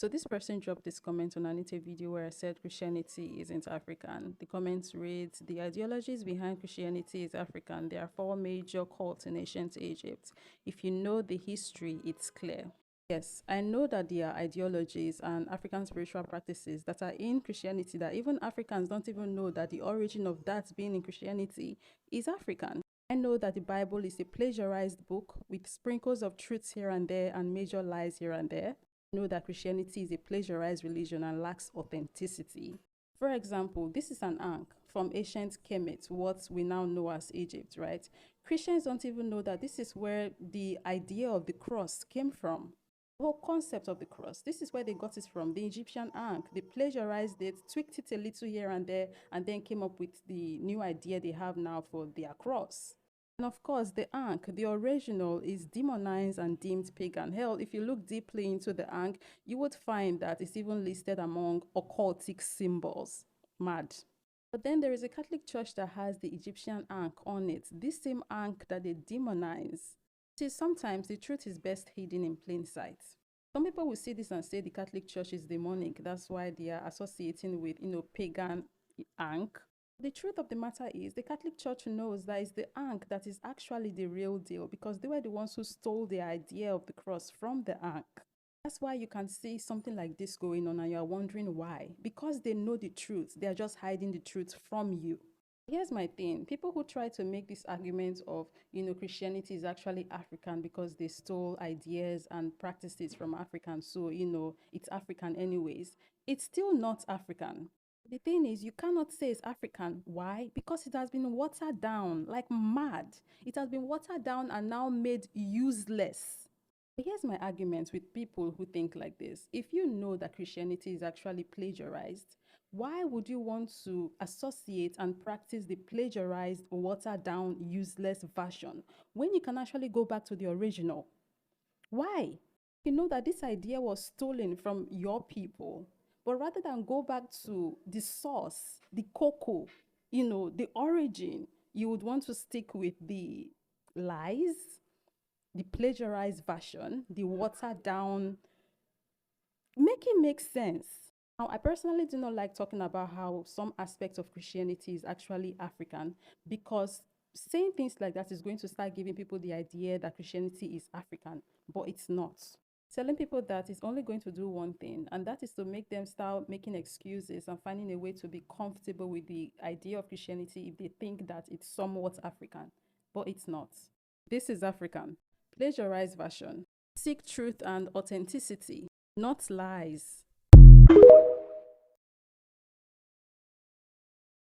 So this person dropped this comment on an video where I said Christianity isn't African. The comment reads, the ideologies behind Christianity is African. There are four major cults in ancient Egypt. If you know the history, it's clear. Yes, I know that there are ideologies and African spiritual practices that are in Christianity that even Africans don't even know that the origin of that being in Christianity is African. I know that the Bible is a plagiarized book with sprinkles of truths here and there and major lies here and there. I know that Christianity is a plagiarized religion and lacks authenticity. For example, this is an ankh from ancient Kemet, what we now know as Egypt, right? Christians don't even know that this is where the idea of the cross came from. The whole concept of the cross, this is where they got it from, the Egyptian ankh. They plagiarized it, tweaked it a little here and there, and then came up with the new idea they have now for their cross. And of course, the ankh, the original, is demonized and deemed pagan. Hell, if you look deeply into the ankh, you would find that it's even listed among occultic symbols. Mad. But then there is a Catholic church that has the Egyptian ankh on it, this same ankh that they demonize. See, sometimes the truth is best hidden in plain sight. Some people will see this and say the Catholic Church is demonic. That's why they are associating with, pagan ankh. The truth of the matter is the Catholic Church knows that it's the ankh that is actually the real deal because they were the ones who stole the idea of the cross from the ankh. That's why you can see something like this going on and you're wondering why. Because they know the truth. They're just hiding the truth from you. Here's my thing. People who try to make this argument of, Christianity is actually African because they stole ideas and practices from Africans. So, it's African anyways. It's still not African. The thing is, you cannot say it's African. Why? Because it has been watered down like mad. It has been watered down and now made useless. Here's my argument with people who think like this. If you know that Christianity is actually plagiarized, why would you want to associate and practice the plagiarized, watered down, useless version when you can actually go back to the original? Why? You know that this idea was stolen from your people, but rather than go back to the source, the cocoa, the origin, you would want to stick with the lies, the plagiarized version, the watered down. Make it make sense. Now, I personally do not like talking about how some aspects of Christianity is actually African because saying things like that is going to start giving people the idea that Christianity is African, but it's not. Telling people that is only going to do one thing, and that is to make them start making excuses and finding a way to be comfortable with the idea of Christianity if they think that it's somewhat African, but it's not. This is African. Plagiarized version. Seek truth and authenticity, not lies.